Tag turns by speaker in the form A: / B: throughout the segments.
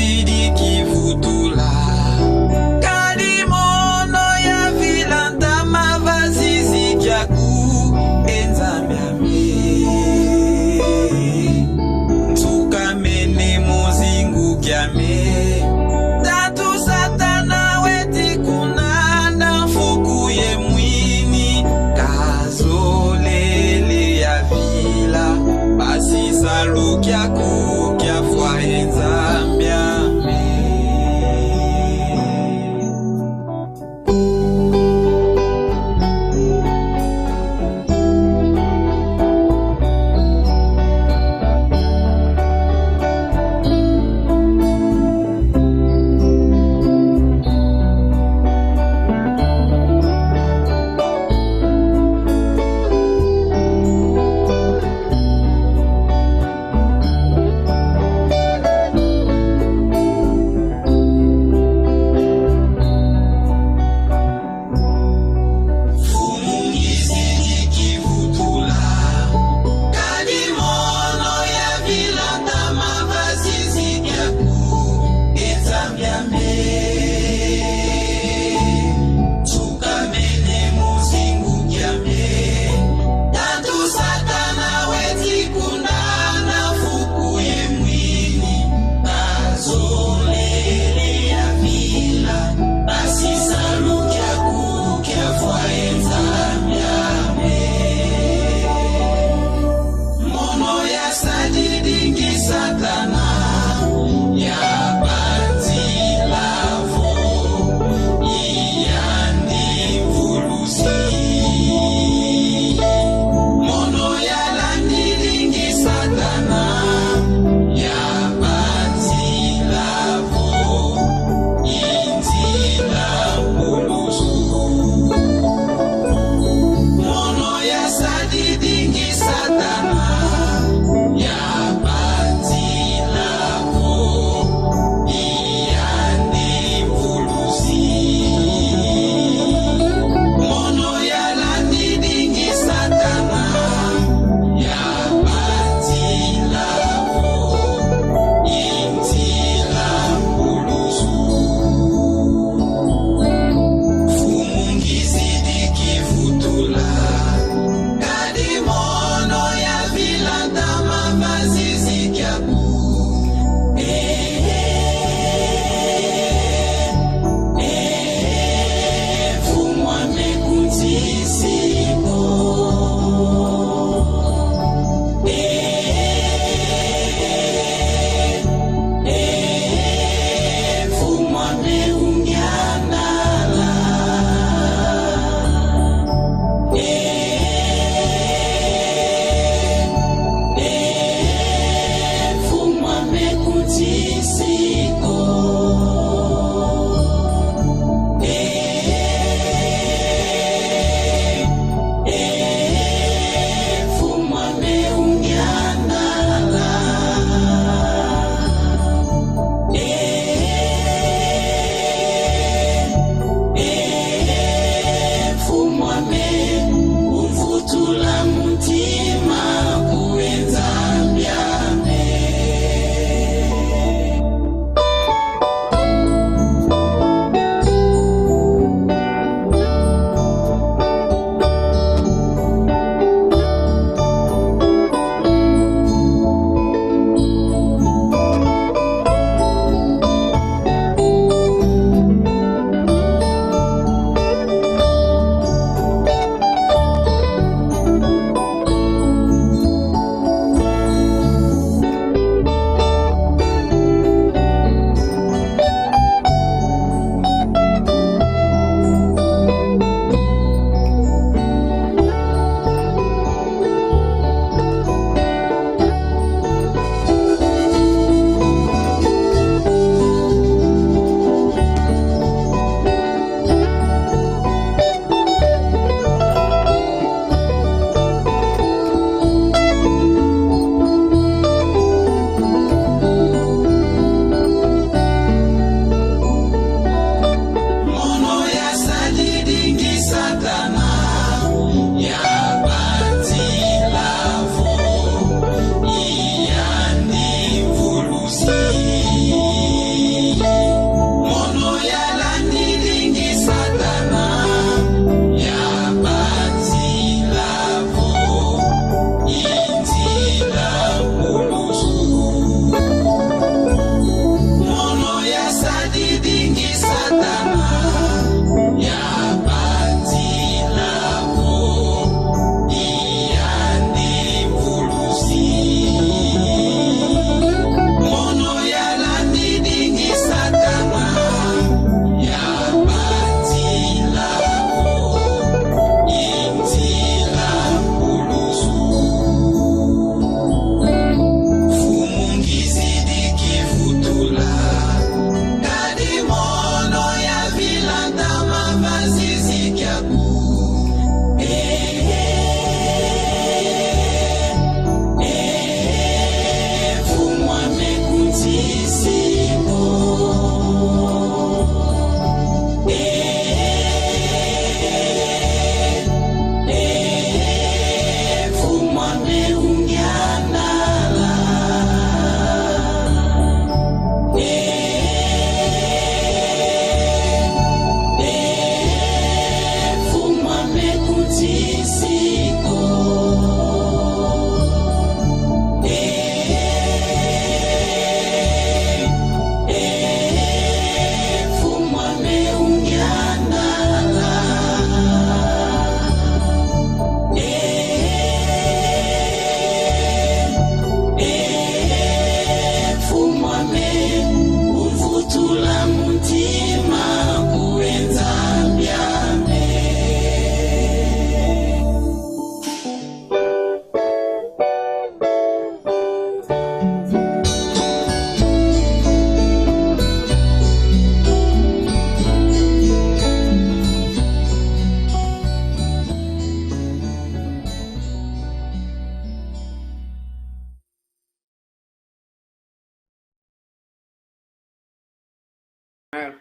A: zidi kivutula kalimono ya vilanda mavazizi kyaku enzamyami tukamene muzingu kyame tatu satana weti kunanda fuku ye mwini kazolele ya vila basi salu kyaku kyafwa enzamyami.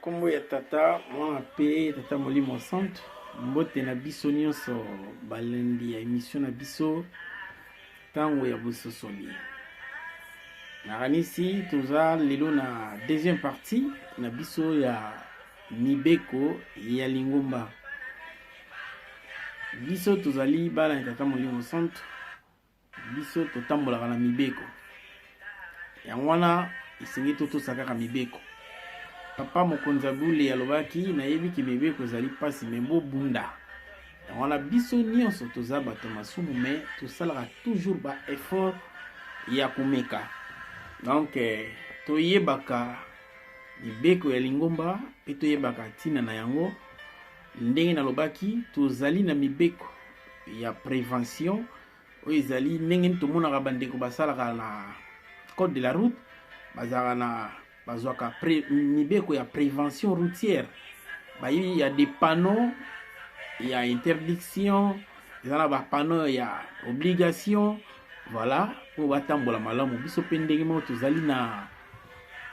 B: Kombo ya tata mwana pe tata molimo santo mbote na biso nyonso balendi ya émission na biso tango ya bososoli nakanisi toza lelo na deuxième partie na biso ya mibeko ya lingomba biso tozali bana ya tata molimo santo biso totambolaka na mibeko yango wana esengi tosakaka mibeko papa mokonzi abule alobaki nayebi ke mibeko ezali mpasi me bobunda yango wana biso nyonso toza bato masumu me tosalaka toujours ba effort ya komeka donc toyebaka mibeko ya lingomba mpe toyebaka ntina na yango ndenge nalobaki tozali na mibeko ya prévention oyo ezali ndenge tomonaka bandeko basalaka na code de la route bazalaka na bazwaka mibeko ya prévention routière il y a des panneaux, il y a interdiction, il y a des panneaux, il y a obligation, voilà, pour batambola malamu biso pendenge mo tozali na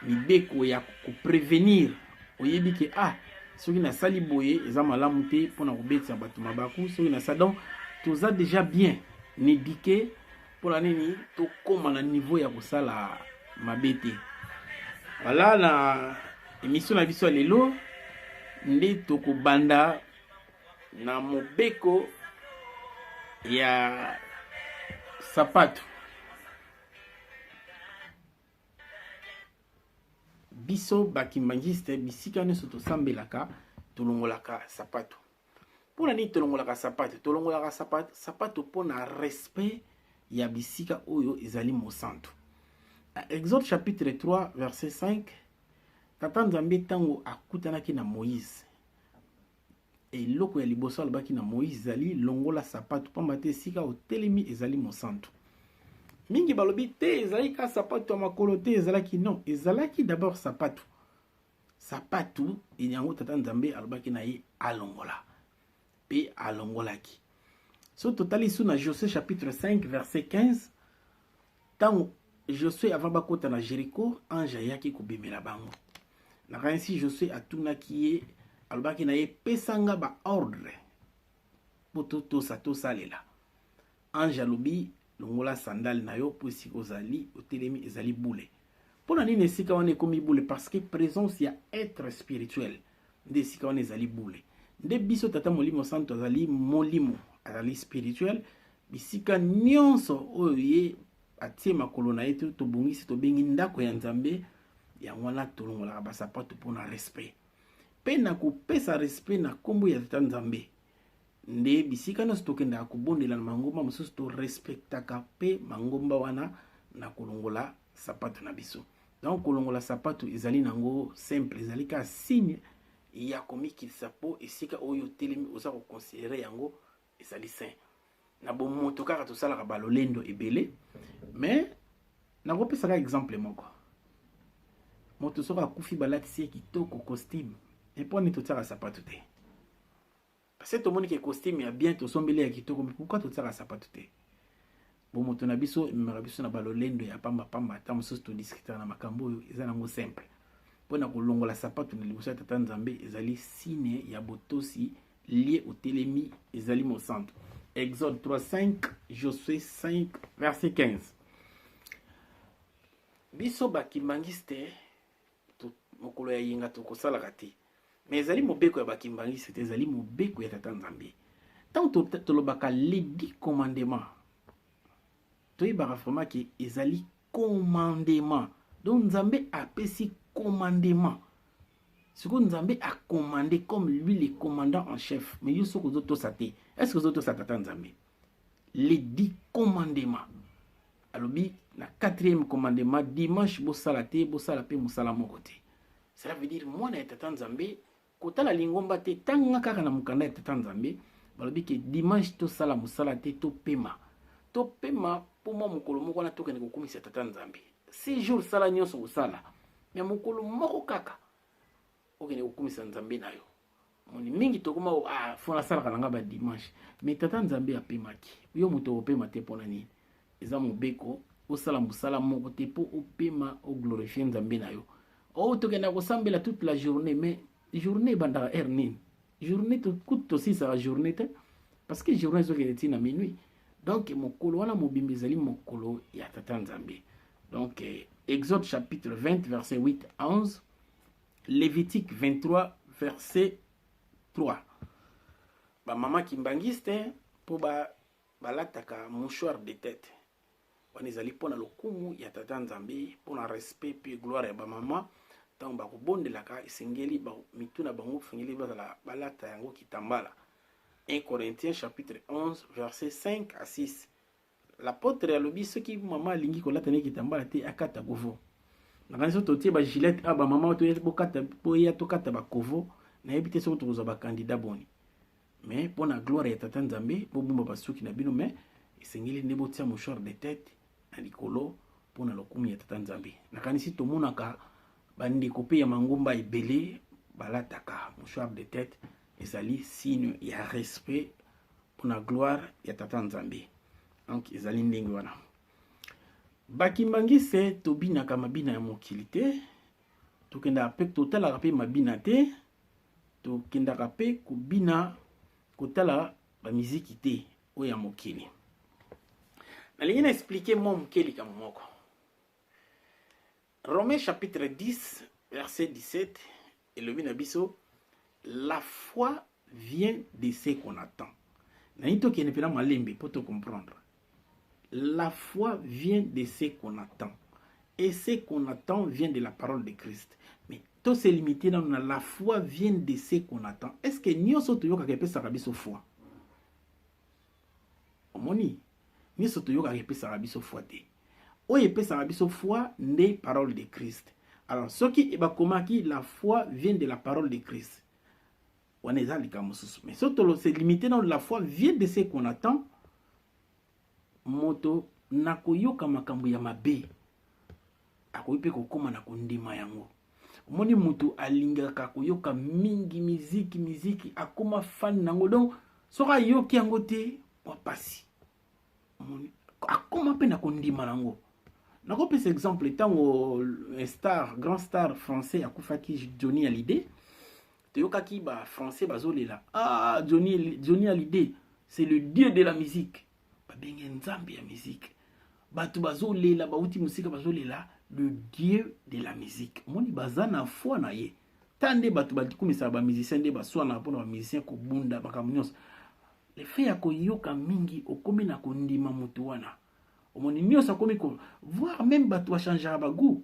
B: mibeko ya ko prévenir oyebi ke soki na sali boye eza malamu te pona kobetisa bato mabaku soki na sadon toza déjà bien éduqué pour la nini to koma na niveau ya kosala mabete. Voilà la émission na biso lelo nde tokobanda na mobeko ya sapato biso bakimbangiste bisika nyonso tosambelaka tolongolaka sapato mpona nini tolongolaka sapato mpona respect ya bisika oyo ezali mosantu. Exode chapitre 3 verset 5 tata nzambe ntango akutanaki na Moïse eloko ya liboso alobaki na Moïse ezali longola sapato pamba te esika otelemi ezali mosantu mingi balobi te ezali ka sapato ya makolo te ezalaki non ezalaki d'abord sapato yango tata nzambe alobaki na ye alongola pe alongolaki so totali su na Josué chapitre 5 verset 15 tango Josué avant bakota na Jéricho ange ayaki kobimela bango nakanisi Josué atunaki ye alobaki na ye pesanga ba ordre poto tosalela ange alobi longola sandale na yo po esika ozali otelemi ezali bule mpona nini esika wana ekomi bule parce que présence ya être spirituel nde esika wana ezali bule nde biso tata molimo santo azali molimo azali spirituel bisika nyonso oyo ye atie makolo na ye tobongisi tobengi ndako ya nzambe yango wana tolongolaka basapato mpona respect mpe na kopesa respect na nkombo ya tata nzambe nde bisika nyonso tokendaka kobondela na mangomba mosusu torespectaka mpe mangomba wana na kolongola sapato na biso donc kolongola sapato ezali nango simple ezali ka signe ya komikisa po esika oyo telemi oza koconsidere yango ezali saint na bomoto kaka tosalaka balolendo ebele mais nakopesaka exemple moko moto soki akufi balatisi ye kitoko costume eponi totiaka sapato te parce que tomoni ke costume ya bien tosombeli ya kitoko mais pourquoi totiaka sapato te bomoto na biso ememaka biso na balolendo ya pambapamba ata mosusu todiskutaka na makambo oyo eza nango simple mpona kolongola sapato na liboso ya tata nzambe ezali signe ya botosi lié au telemi ezali mosanto. Exode 3:5, Josué 5 verset 15. Biso bakimbangiste mokolo ya yenga tokosalaka te mais ezali mobeko ya bakimbangiste te ezali mobeko ya tata nzambe tanto tolobaka les 10 commandements toyebaka vraiment ke ezali commandement donc nzambe apesi commandement sikoyo nzambe a commandé comme lui le commandant en chef mais yo soko ozotosa te est-ce que ozotosa tata nzambe les 10 commandements alobi na 4e commandement dimanche bosala te bosala pe mosala moko te cela veut dire mwana ya tata nzambe kotala lingomba te tanga kaka na mokanda ya tata nzambe balobi ke dimanche tosala mosala te topema po mwa mokolo moko wana tokende kokumisa tata nzambe 6 jours sala nyonso osala mais mokolo moko kaka okende kokumisa nzambe na yo moni mingi tokoma fona salaka nanga ba dimanche mais tata nzambe apemaki yo moto opema te pona nini eza mobeko osala mosala moko te po opema o glorifier nzambe na yo oh tokenda kosambela toute la journée, mais journée bandara heure nini, journée to coûte aussi sa journée te, parce que journée zo kende tina minuit. Donc mokolo wana mobimbi ezali mokolo ya tata Nzambe. Donc Exode chapitre 20 verset 8 à 11, Lévitique 23 verset 3. Ba mama kimbangiste po balataka mouchoir de tête. Wana ezali pona lokumu ya tata Nzambe, pona respect puis gloire ya ba mama. Tant ba kobondelaka esengeli ba mituna bango fengeli balata yango kitambala. 1 Corinthiens chapitre 11 verset 5 à 6. L'apôtre alobi soki mama lingi kolata ne kitambala te akata kovo. Nakanisa totie ba gilet aba mama to bokata boya to kata ba kovo na ebite so to ba candidat boni. Mais pour la gloire ya tata Nzambe bo bumba basuki na bino mais esengeli ne botia mouchoir de tête na likolo pour na lokumu ya tata Nzambe. Nakanisi to monaka bandi kopé ya mangomba ebele balataka mouchoir de tête ezali signe ya respect pour la gloire ya tata Nzambe. Donc ezali ndenge wana. Bakimbangi se tobina ka mabina ya mokili te, tokenda pe totala pe mabina te, tokenda pe kubina kotala ba miziki te o ya mokili. Na lingine expliquer mo mokili kama moko. Romains chapitre 10 verset 17 et le binabiso, la foi vient de ce qu'on attend. Na ito kene pena malembe pour te comprendre. La foi vient de ce qu'on attend. Et ce qu'on attend vient de la parole de Christ. Mais tout se limité dans la foi vient de ce qu'on attend. Est-ce que nous sommes tous les gens foi? Omoni, nous sommes tous les gens foi. Oye pe sarabiso foi des paroles de Christ. Alors, ce qui est bakomaki, la foi vient de la parole de Christ. On est allé comme ça. Mais surtout, c'est limité dans la foi vient de ce qu'on attend. Moto nakoyoka makambo ya mabe akoyipe kokoma na kondima yango. Omoni mutu alingaka koyoka mingi miziki akoma fan nango, donc soka yoki yango te wapasi. Omoni akoma pe na kondima nango. Nako pesa exemple tango grand star français akufaki Johnny Hallyday. Toyokaki ba français bazolela. Ah Johnny Hallyday, c'est le dieu de la musique. Babenge nzambe ya musique. Batu bazolela bauti musika bazolela le dieu de la musique. Moni bazana foi na ye. Tande batu batikumisa ba musicien de baswana pona ba musicien ko bunda bakamunyos. Le fait ya koyoka mingi okomi na kondima mutu wana. Omoni nyosa komi ko voir même batu changer ba goût.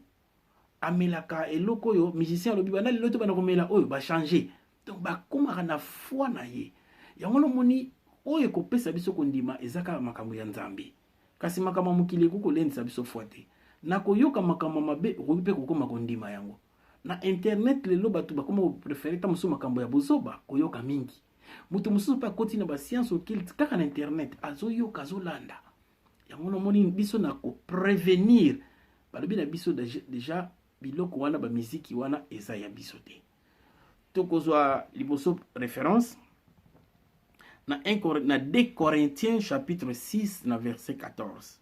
B: Amelaka eloko yo musicien lobi bana loto bana komela oyo ba changer. Donc ba komaka na foi na ye. Yango moni oyo kopesa biso kondima ezaka makambo ya Nzambe. Kasi makambo mokili kuko lendisa biso foite. Na koyoka makambo mabe okope kokoma kondima yango. Na internet lelo batu bakoma préférer ta musu makambo ya bozoba koyoka mingi. Mutu musu pa koti na ba science occulte kaka na internet azoyoka azolanda. Yango no moni biso na ko prévenir. Balobi na biso déjà biloko wana ba miziki wana eza ya biso te. Tokozwa liboso référence na 2 Corinthiens chapitre 6 na verset 14.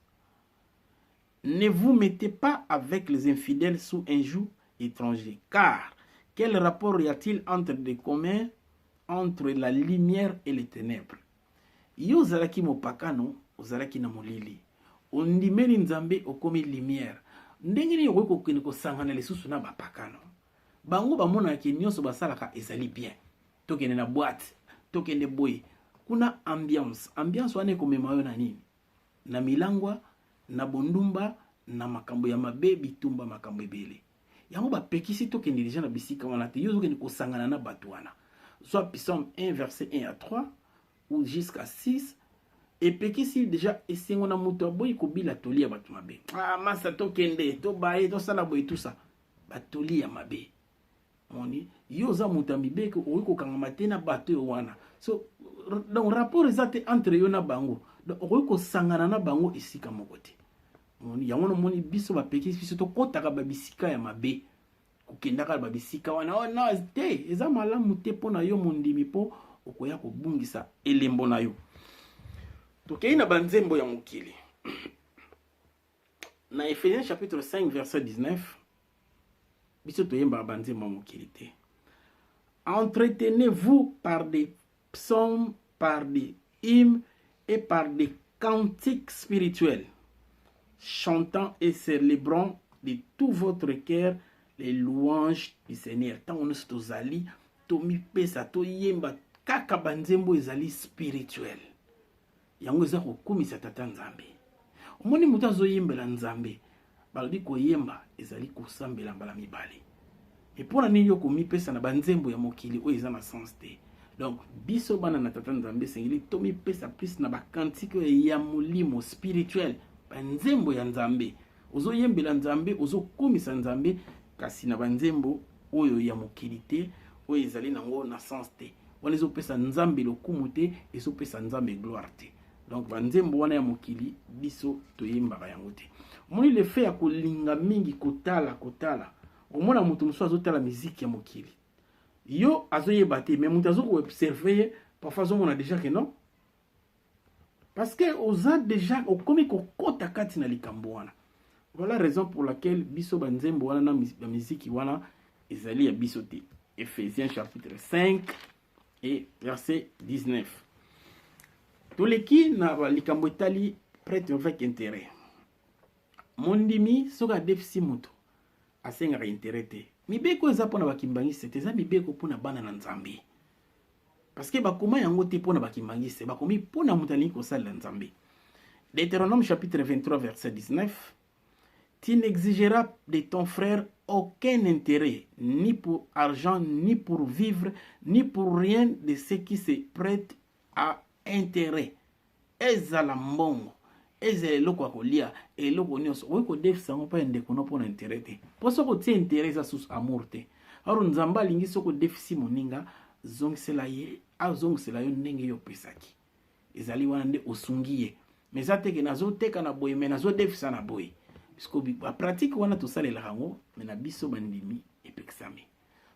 B: Ne vous mettez pas avec les infidèles sous un joug étranger, car quel rapport y a-t-il entre des communs entre la lumière et les ténèbres? Yo zalaki mopakano, ozalaki na molili. Ondimeli Nzambe okomi lumière. Ndenge ni yoko kene ko sangana lisusu na bapakano. Bango bamona ke nyonso basalaka ezali bien. Tokene na boîte, tokene boy. Kuna ambiance wane komema yo na nini? Na milangwa, na bondumba, na makambo ya mabe, bitumba makambo ebele. Yango ba pekisi tokende déjà na bisika wana te yozo kene ko sangana na batu wana. Soit Psaume 1 verset 1 à 3 ou jusqu'à 6. Et pekisi déjà esengo na muto boy ko bila tolia batu mabe. Ah masa tokende, to baye, to sala boy tout ça. Batoli ya mabe. Moni yoza mutambi beke oiko kangama te na batu wana. So donc rapport ezate entre yo na bango. Donc oiko sangana na bango esika moko te. Moni yango no moni biso ba pekisi biso to kotaka ba bisika ya mabe. Kokendaka ba bisika wana oh no te eza malamu te pona yo mondimi po okoya ko bungisa elembo na yo. Tokei na banzembo ya mokili. Na Ephésiens chapitre 5 verset 19. biso toyemba banzembo mokili te. Entretenez-vous par des psaumes, par des hymnes et par des cantiques spirituels, chantant et célébrant de tout votre cœur les louanges du Seigneur. Tant on est tozali, tomi pesa to yemba kaka banzembo ezali spirituel. Yango eza kokumisa tata Nzambe. Omoni mutu azoyembela Nzambe, balobi koyemba ezali kosambela mbala mibale. Et pour nini yo komi pesa na banzembo ya mokili oyo eza na sens te. Donc biso bana na tata Nzambe sengeli tomi pesa plus na bakantike ya molimo spirituel, banzembo ya Nzambe. Ozo yembela Nzambe, ozo komisa Nzambe kasi na banzembo oyo ya mokili te, oyo ezali nango na sens te. Wana ezo pesa Nzambe lokumu te, ezo pesa Nzambe gloire te. Donc banzembo wana ya mokili biso toyembaka yango te. Moni le fait ya kolinga mingi kotala. Omona mutu musu azotala musique ya mokili. Yo azoyeba te, mais mutu azo ko observer parfois on déjà que non. Parce que oza déjà okomi kokota kati na likambo wana. Voilà la raison pour laquelle biso banzembo wana na musique wana ezali ya biso te. Ephésiens chapitre 5 et verset 19. Toleki na likambo etali prêtre avec intérêt. Mondimi soka defisi mutu asengaka intérêt te. Mibeko eza pona bakimbangisi te, eza mibeko pona bana na Nzambe. Parce que bakoma yango te pona bakimbangisi, bakomi pona mutu alingi kosala Nzambe. Deutéronome chapitre 23 verset 19. Tu n'exigeras de ton frère aucun intérêt, ni pour argent, ni pour vivre, ni pour rien de ce qui se prête à intérêt. Ezala mbongo, ezala eloko akolia, eloko nyonso. Oyo ko defisa ngo pa ndeko no pona intérêt te. Poso ko tie intérêt za sous amour te. Alors Nzamba alingi soko defisi moninga zongisela ye, azongisela yo ndenge yo pesaki. Ezali wana nde osungiye. Mais za teke nazo teka na boye, mais nazo defisa na boye. Puisque la pratique wana to salela rango mais na biso bandimi epexame.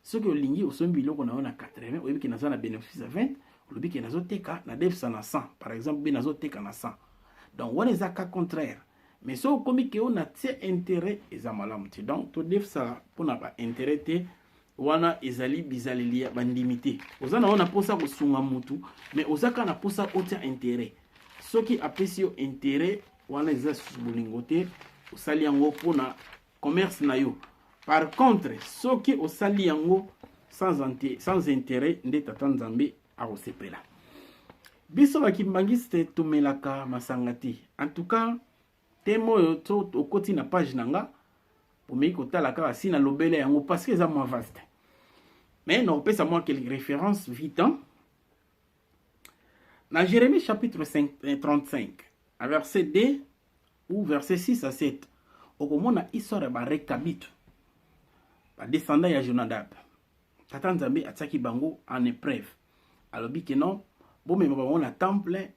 B: Ce que lingi osombi loko na ona 80 oyebi ke nazo na bénéfice 20, olobi ke nazo teka na defisa na 100 par exemple bi nazo teka na 100. Donc wana eza cas contraire. Mais so komi ke ona tie intérêt eza malamu te. Donc to defisa pona ba intérêt te wana ezali bizaleli ya bandimité. Oza na ona posa kosunga mutu mais ozaka na posa otia intérêt. Soki apesi yo intérêt wana eza subulingote osali yango pona commerce na yo. Par contre, soki osali yango sans intérêt nde tata Nzambe akosepela. Biso bakimbangiste tomelaka masanga te. En tout cas, temo yo to okoti na page nanga pomei kotala kaka si na lobele yango parce que eza moins vaste. Mais non, pesa moi quelques références vite. Dans Jérémie chapitre 35, à verset 2 ou verset 6 à 7, okomona histoire ba Rekabitu, ba descendant ya Jonadab. Tata Nzambe ataki bango en épreuve. Alobi ke non, bo mema bango na temple,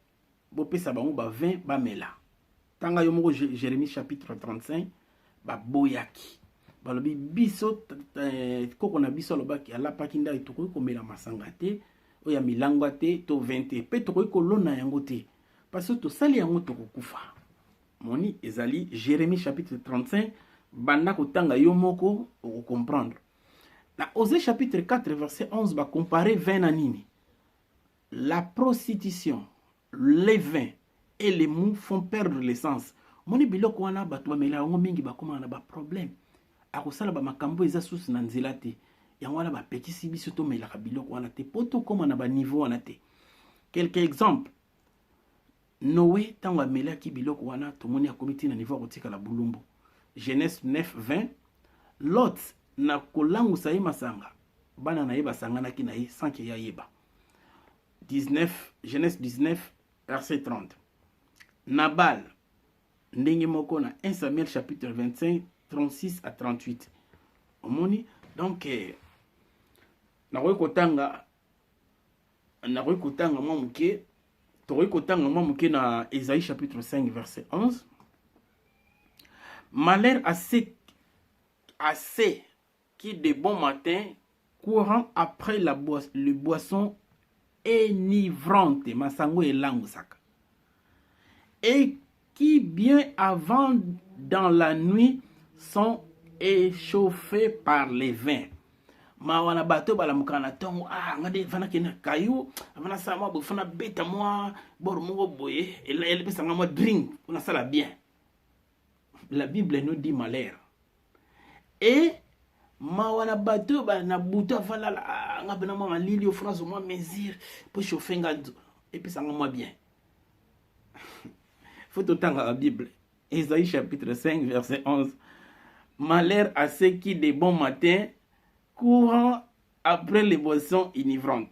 B: bo pesa bango ba vin ba mela. Tanga yo moko Jérémie chapitre 35, ba boyaki. Balobi biso koko na biso lobaki ala pakinda ituko ko mela masanga te, o ya milangwa te, to 20 pe to ko lona yango te. Parce que to sali yango to kokufa. Moni ezali Jérémie chapitre 35 banda kotanga yo moko o comprendre. Na Osée chapitre 4 verset 11 ba comparer vin na nini. La prostitution, les vins et les mous font perdre l'essence. Moni biloko wana bato bamela yango mingi bakoma na ba problème. Akosala ba makambo eza susi na nzela te. Yango wana ba petisi biso to melaka biloko wana te poto koma na ba niveau wana te. Quelques exemples. Noé tango amelaki biloko wana tomoni akomiti na niveau kotika la bulumbu. Genèse 9:20. Lot na kolangusa ye masanga. Bana na ye basanganaki na ye sans que ya yeba. 19 Genèse 19 verset 30. Nabal ndenge moko na 1 Samuel chapitre 25 36 à 38. Omoni donc na kotanga mwa muke na Ésaïe chapitre 5 verset 11. Malheur à ceux qui de bon matin courant après le boisson enivrante masango elangusaka et qui bien avant dans la nuit sont échauffés par les vins. Ma wana bateau bala mukana tongo ngade fana kena kayu avana sama bo fana beta moi bor mo boye et là elle pesa moi drink on a ça la bien. La Bible nous dit malheur. Et ma wana bateau ba na buta fala ngabena moi lili au France moi mesure pour chauffer ngado et pesa moi bien. Faut autant la Bible. Ésaïe chapitre 5 verset 11. Malheur à ceux qui de bon matin courant après les boissons inivrantes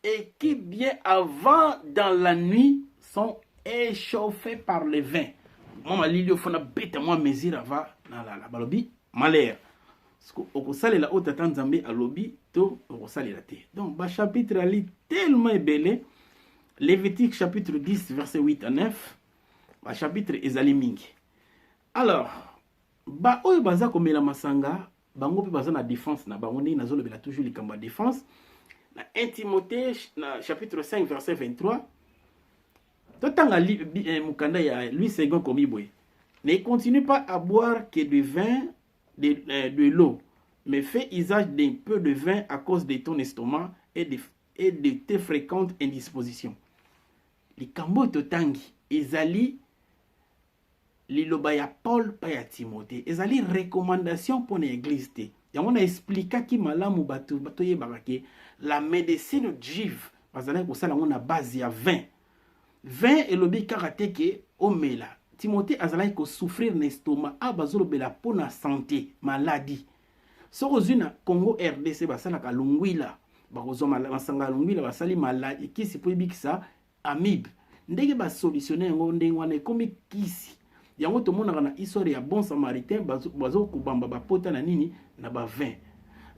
B: et qui bien avant dans la nuit sont échauffés par le vin. Moi lili fona bête moi mesure avant la balobi malheur. Au sale la haute Tanzambie à lobby to au sale la té. Donc ba chapitre ali tellement belé. Lévitique chapitre 10 verset 8 à 9. Ba chapitre ezali mingi. Alors ba oyo baza komela masanga bango pe baza na défense na bango ndenge nazolobela toujours likambo ya défense na 1 Timothée na chapitre 5 verset 23 totanga mukanda ya lui second comme boy ne continue pas à boire que de vin de l'eau mais fais usage d'un peu de vin à cause de ton estomac et de tes fréquentes indispositions. Likambo totangi ezali liloba ya Paul pa ya Timothée ezali recommandation pour l'église te yango na expliquer ki malamu bato yebaka ke la médecine juive bazali kosala ngo na base ya vin elobi kaka te ke omela Timothée azali ko souffrir na estomac bazolobela po na santé maladie soko zuna Congo RDC basalaka lungwila bakozoma masanga lungwila basali maladie kisi po ebikisa amibe ndenge ba solutionner ngo ndenge wana ekomi kisi yango tomonaka na histoire ya bon samaritain bazo kubamba bapota na nini na ba vin.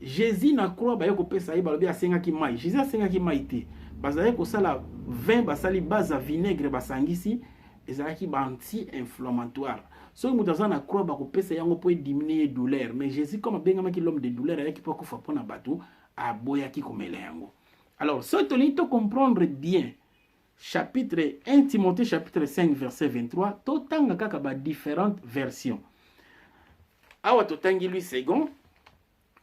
B: Jésus na croix ba yoko pesa yeba lobi asengaki mai. Jésus asengaki mai te. Bazali ko sala vin basali base vinaigre basangisi ezalaki ba anti-inflammatoire. So mutaza na croix ba ko pesa yango po diminuer douleur mais Jésus comme bengamaki l'homme de douleur ayaki po ko fa pona bato aboyaki komela yango. Alors so to lito comprendre bien chapitre 1 Timothée chapitre 5 verset 23 totanga kaka ba différentes versions awa totangi lui second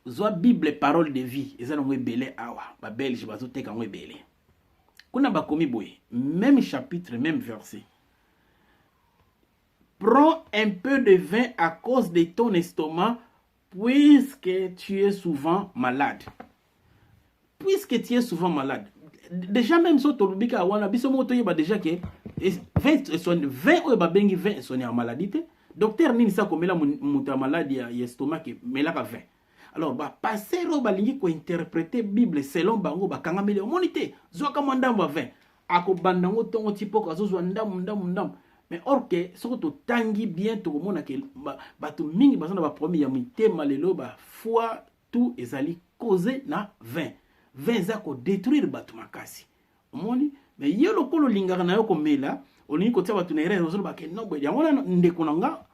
B: zo Bible parole de vie ezala ngwe belé awa ba belge bazoteka ngwe belé kuna bakomi boye même chapitre même verset. Prends un peu de vin à cause de ton estomac puisque tu es souvent malade. Puisque tu es souvent malade. Déjà même so tolubika wana biso moto yeba déjà que 20 oyo babengi 20 soni ya maladie te docteur nini sa komela muta maladie ya estomac melaka 20. Alors ba passer ro balingi ko interpréter Bible selon bango bakanga mele monité zo ka ndambo 20 akobanda ngo tongo tipoko azozwa ndambo mais or que soko to tangi bien to komona ke bato mingi bazana ba premier ya mitema lelo ba foi tout ezali causé na 20 za ko détruire bato makasi omoni mais yelo kolo lingaka na yo komela olingi ko tia bato na erreur ozolo ba ke no boy yango na ndeko nanga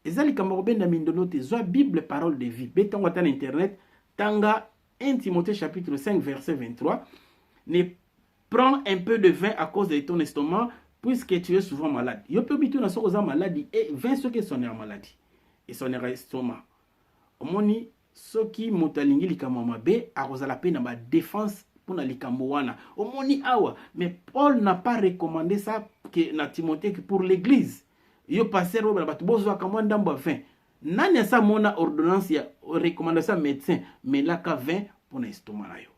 B: ezali kamba ko benda mindono te zo Bible parole de vie betango ta na internet tanga 1 Timothée chapitre 5 verset 23 ne prends un peu de vin à cause de ton estomac puisque tu es souvent malade. Yo peut bitu na soko za maladie et 20 ceux qui sont en maladie et son estomac omoni soki motalingi likambo mabe akozala pe na ba défense pour na likambo wana omoni awa mais Paul n'a pas recommandé ça que na Timothée que pour l'église yo passer robala batu bozwa kamwa ndambo 20 nani asa mona ordonnance ya recommandation médecin mais la ka 20 pour na estomac na yo.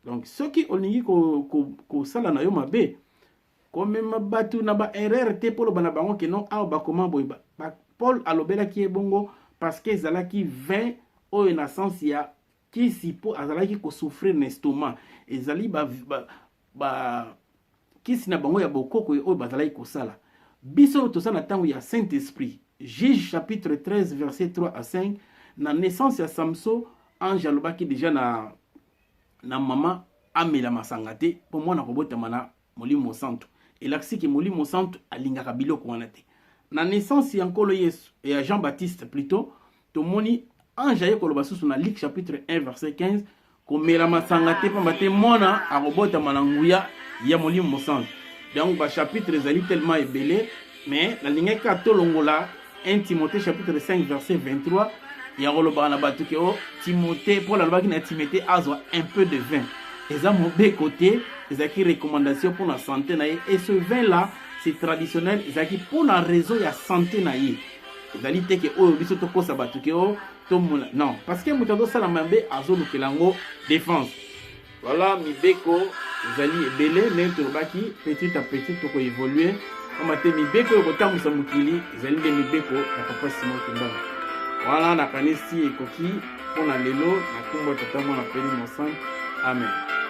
B: Donc soki olingi ko sala na yo mabe comme mabatu na ba erreur te pour bana bango ke non awa ba comment boy ba Paul alobela ki ebongo parce que zalaki 20 oyo na sens ya kisi po azalaki ko souffrir na estomac ezali kisi na bango ya bokoko oyo bazalaki ko sala biso to sana tango ya Saint-Esprit. Juge chapitre 13 verset 3 à 5 na naissance ya Samson ange alobaki déjà na mama amela masanga te po mwana kobotama na molimo santo elakisi ki molimo santo alingaka biloko wana te na naissance ya nkolo Yesu ya Jean-Baptiste plutôt tomoni ange aye koloba susu na Luc chapitre 1 verset 15 komela masanga te pamba te mwana akobotama na nguya ya molimo santo. Donc ba chapitre ezali tellement ebele mais na lingaka tolongola 1 Timothée chapitre 5 verset 23 ya koloba na bato ke o Timothée Paul alobaki na Timothée azwa un peu de vin eza mauvais côté ezaki recommandation pour la santé na ye et ce vin là c'est traditionnel ezaki pour la raison ya santé na ye ezali te ke oyo biso tokosa bato ke o tomona non parce que moto azosala mabe azolukela yango défense voilà mibeko ezali ebele ndenge tolobaki petit à petit tokoévolue kama te mibeko oyo kotambwisa mokili ezali nde mibeko ya papa Simon Kimbala wana nakanisi ekoki mpona lelo na nkombo ya tata mwana peli mosantu amen.